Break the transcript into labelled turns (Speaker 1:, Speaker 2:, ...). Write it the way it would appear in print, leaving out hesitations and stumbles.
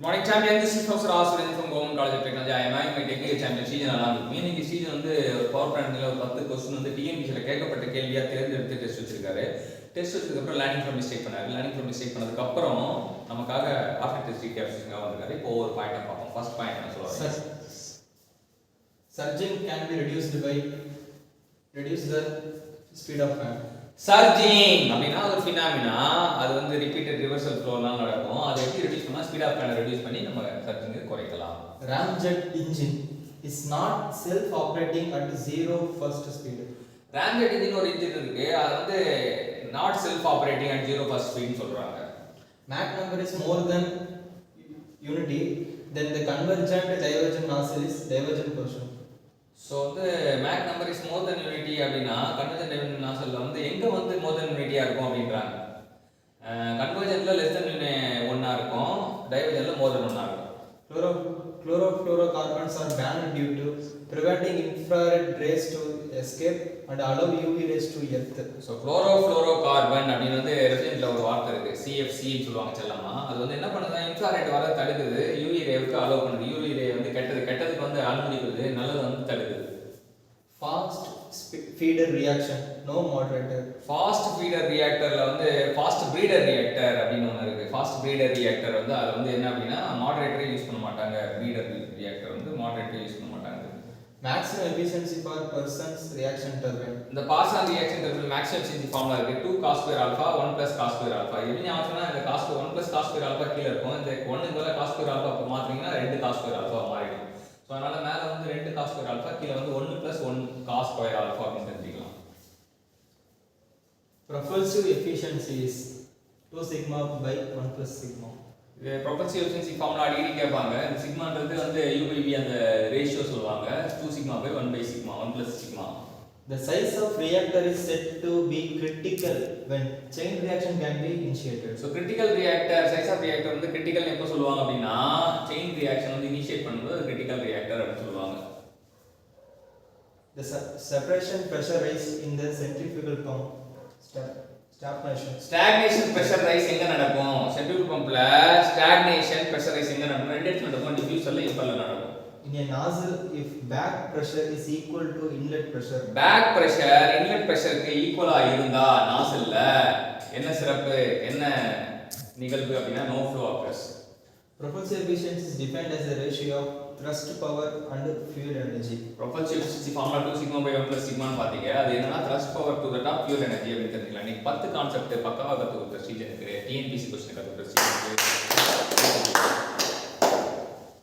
Speaker 1: Morning champion, this is Professor Aswin from Government College of Technology. I am my technical champion season along. Meaning season வந்து power பிளான்ட்ல ஒரு 10 question வந்து டிஎன்பிசில கேட்கப்பட்ட கேள்வியா தேர்ந்தெடுத்து test வச்சிருக்காரு. Test வச்சதுக்கு அப்புறம் லேர்னிங் ஃப்ரம் மிஸ்டேக் பண்ணாரு. லேர்னிங் ஃப்ரம் மிஸ்டேக் பண்ணதுக்கு அப்புறம் நமக்காக ஆஃப்டர் டெஸ்ட் கேப்சரிங்கா வந்திருக்காரு. இப்போ ஒரு பாயிண்ட பார்ப்போம். ஃபர்ஸ்ட் பாயிண்ட் என்ன சொல்றாரு?
Speaker 2: Surging can be reduce the speed of fan.
Speaker 1: Surging அப்படினா ஒரு ஃபினாமினா அது வந்து ரிப்பீட்டட் ரிவர்சல் ஃப்ளோனால நடக்கும். அதை எப்படி ரெடியூஸ் பண்ணா ஸ்பீட் ஆஃப் ஃபேனை ரெடியூஸ் பண்ணி நம்ம சர்ஜிங்கை குறைக்கலாம்.
Speaker 2: Ramjet engine is not self operating at zero first speed.
Speaker 1: Ramjet engine ஒரு இன்ஜின் இருக்கு. அது வந்து not self operating at zero first speed சொல்றாங்க.
Speaker 2: Mach number is more than unity, then the convergent divergent nozzle is divergent portion.
Speaker 1: So வந்து Mach number is more than unity அப்படின்னா convergent divergent நாசல்ல வந்து எங்கே வந்து மோர் தென் யூனிட்டியாக இருக்கும் அப்படின்றாங்க. கன்வர்ஜென்ட்ல லெஸ் தென் ஒன்றா இருக்கும், டைவர்ஜென்ட்ல மோர் தென் ஒன்றா இருக்கும்.
Speaker 2: Chlorofluorocarbons are banned due to preventing infrared rays to escape and allow UV rays to earth.
Speaker 1: So chlorofluorocarbon அப்படின்னு வந்து ரெஃப்ரிஜரண்ட்ல ஒரு வார்த்தை இருக்கு, சிஎஃப்சின்னு சொல்லுவாங்க செல்லமா. அது வந்து என்ன பண்ணுது, இன்ஃப்ராரெட் வர தடுக்குது, யூவி ரேவுக்கு அலோவ் பண்ணுது. யூவி ரே வந்து கெட்டதுக்கு வந்து அனுமதிக்குது, நல்லது வந்து தடுக்குது.
Speaker 2: Fast feeder reaction, no moderator.
Speaker 1: Fast feeder ரியாக்டர்ல வந்து ஃபாஸ்ட் ப்ரீடர் ரியாக்டர் அப்படின்னு ஒன்று இருக்கு. ஃபாஸ்ட் ப்ரீடர் ரியாக்டர் வந்து அது வந்து என்ன அப்படின்னா மாடரேட்டரே யூஸ் பண்ண மாட்டாங்க. ப்ரீடர் ரியாக்டர் வந்து மாடரேட்டரே யூஸ் பண்ண மாட்டாங்க.
Speaker 2: Maximum efficiency for Parsons reaction turbine.
Speaker 1: இந்த Parson reaction turbine maximum efficiency formula இருக்கு. 2 cos square alpha 1 plus cos square alpha. எப்படி ஞாபகம்னா இந்த cos 1 plus cos square alpha கீழ இருக்கும். இந்த 1 க்கு பதிலா cos square alpha மாத்துறீங்கன்னா 2 cos square alpha மாறிடும். சோ அதனால மேல வந்து 2 cos square alpha, கீழ வந்து 1 plus 1 cos square alpha அப்படின்னு தெரிஞ்சுக்கலாம்.
Speaker 2: Propulsive efficiency is 2 sigma by 1 plus sigma.
Speaker 1: இது propulsive efficiency ஃபார்முலா அடிக்கடி கேட்பாங்க. இந்த சிக்மான்றது வந்து u by v அந்த ரேஷியோ சொல்வாங்க. 2 sigma by 1 by sigma 1 plus sigma.
Speaker 2: The size of reactor is said to be critical when chain reaction can be initiated.
Speaker 1: So critical reactor size of reactor வந்து critical எப்போ சொல்லுவாங்க அப்படினா chain reaction வந்து initiate பண்ணும்போது critical reactor அப்படி சொல்லுவாங்க.
Speaker 2: The separation pressure rise in the centrifugal pump.
Speaker 1: Stagnation pressure rise எங்க நடக்கும்? centrifugal pumpல stagnation pressure rise எங்க நடக்கும்? ரெண்டு இடத்துல நடக்கும். diffuserல impellerல நடக்கும்.
Speaker 2: In a nozzle, if back pressure is equal to inlet pressure,
Speaker 1: back pressure inlet pressure க்கு ஈக்குவலா இருந்தா நாசில்ல என்ன சிறப்பு, என்ன நிகழ்வு அப்படினா no flow of gas.
Speaker 2: Propulsive efficiency is defined as the ratio of thrust power and fuel energy.
Speaker 1: Propulsive efficiency formula 2 sigma by 1 plus sigma ன்னு பாத்தீங்க. அது என்னன்னா thrust power to the top fuel energy அப்படி தெரிஞ்சுக்கலாம். நீங்க 10 concept பக்காவா கத்துக்கிற stage எனக்கு டிஎன்பிசி क्वेश्चन கத்துக்கிற ஸ்டேஜ்